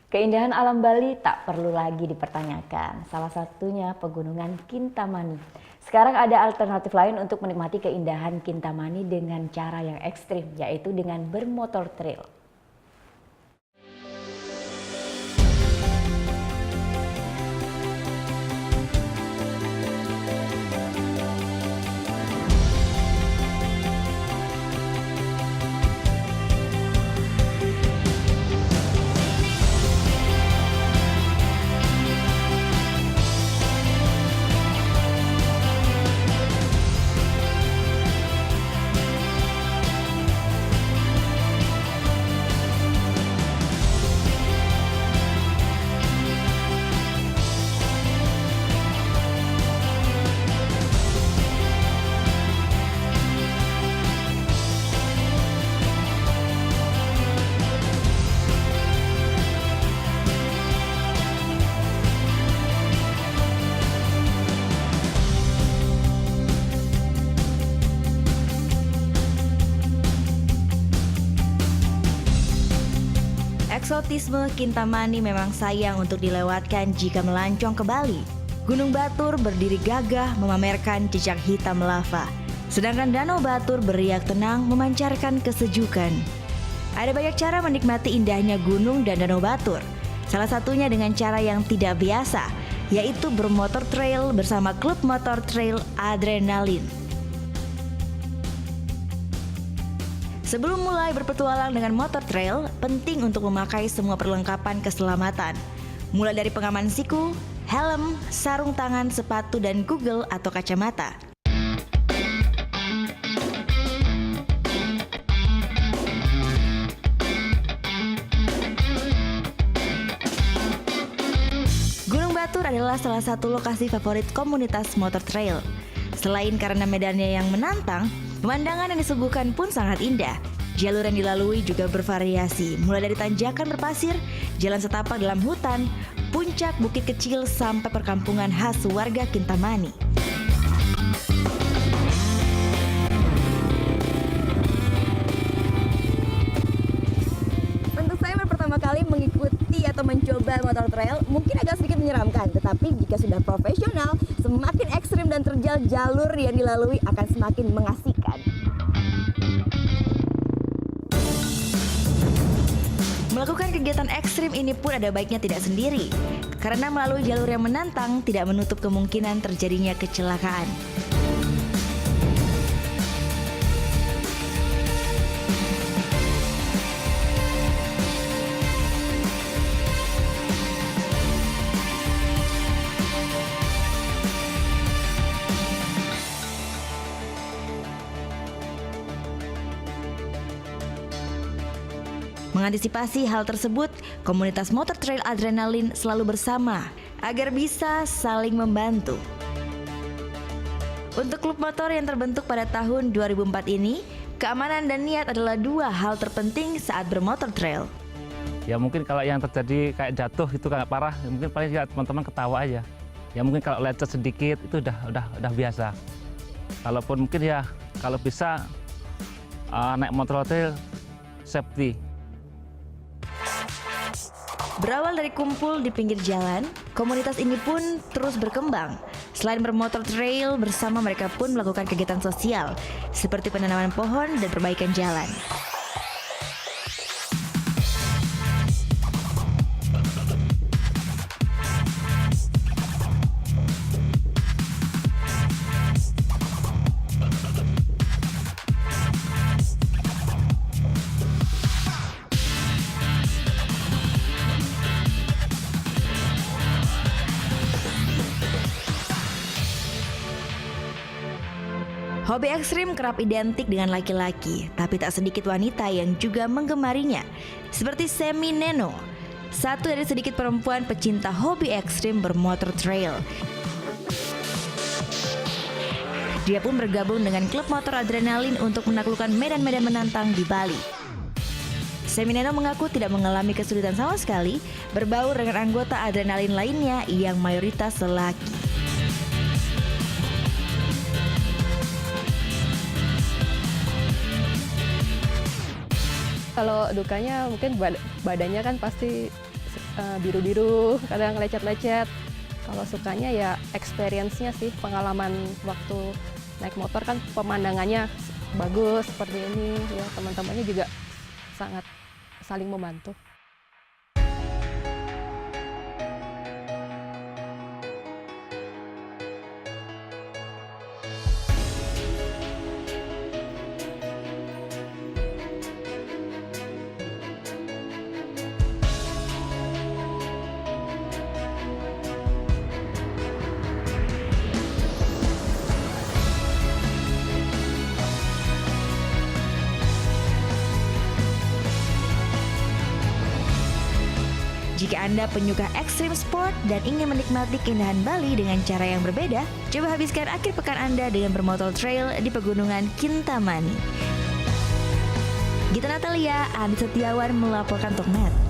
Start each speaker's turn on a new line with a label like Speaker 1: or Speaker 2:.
Speaker 1: Keindahan alam Bali tak perlu lagi dipertanyakan. Salah satunya Pegunungan Kintamani. Sekarang ada alternatif lain untuk menikmati keindahan Kintamani dengan cara yang ekstrim, yaitu dengan bermotor trail.
Speaker 2: Eksotisme Kintamani memang sayang untuk dilewatkan jika melancong ke Bali. Gunung Batur berdiri gagah memamerkan jejak hitam lava, sedangkan Danau Batur beriak tenang memancarkan kesejukan. Ada banyak cara menikmati indahnya gunung dan Danau Batur. Salah satunya dengan cara yang tidak biasa, yaitu bermotor trail bersama klub motor trail Adrenalin. Sebelum mulai berpetualang dengan motor trail, penting untuk memakai semua perlengkapan keselamatan. Mulai dari pengaman siku, helm, sarung tangan, sepatu, dan goggle atau kacamata. Gunung Batur adalah salah satu lokasi favorit komunitas motor trail. Selain karena medannya yang menantang, pemandangan yang disuguhkan pun sangat indah. Jalur yang dilalui juga bervariasi, mulai dari tanjakan berpasir, jalan setapak dalam hutan, puncak bukit kecil sampai perkampungan khas warga Kintamani.
Speaker 3: Untuk saya pertama kali mengikuti atau mencoba motor trail mungkin agak sedikit menyeramkan, tetapi jika sudah profesional, semakin ekstrim dan terjal jalur yang dilalui akan semakin mengasihkan.
Speaker 2: Melakukan kegiatan ekstrim ini pun ada baiknya tidak sendiri, karena melalui jalur yang menantang tidak menutup kemungkinan terjadinya kecelakaan. Mengantisipasi hal tersebut, komunitas motor trail Adrenalin selalu bersama agar bisa saling membantu. Untuk klub motor yang terbentuk pada tahun 2004 ini, keamanan dan niat adalah dua hal terpenting saat bermotor trail.
Speaker 4: Ya mungkin kalau yang terjadi kayak jatuh itu kayak parah, mungkin paling ya teman-teman ketawa aja. Ya mungkin kalau lecet sedikit itu udah biasa. Kalaupun mungkin ya kalau bisa naik motor trail safety.
Speaker 2: Berawal dari kumpul di pinggir jalan, komunitas ini pun terus berkembang. Selain bermotor trail, bersama mereka pun melakukan kegiatan sosial seperti penanaman pohon dan perbaikan jalan. Hobi ekstrim kerap identik dengan laki-laki, tapi tak sedikit wanita yang juga menggemarinya. Seperti Semi Neno, satu dari sedikit perempuan pecinta hobi ekstrim bermotor trail. Dia pun bergabung dengan klub motor Adrenalin untuk menaklukkan medan-medan menantang di Bali. Semi Neno mengaku tidak mengalami kesulitan sama sekali berbaur dengan anggota Adrenalin lainnya yang mayoritas lelaki.
Speaker 5: Kalau dukanya mungkin badannya kan pasti biru-biru, kadang lecet-lecet. Kalau sukanya ya experience-nya sih, pengalaman waktu naik motor kan pemandangannya bagus seperti ini, ya teman-temannya juga sangat saling membantu.
Speaker 2: Jika Anda penyuka ekstrim sport dan ingin menikmati keindahan Bali dengan cara yang berbeda, coba habiskan akhir pekan Anda dengan bermotor trail di Pegunungan Kintamani. Gita Natalia, Andi Setiawan melaporkan untuk NET.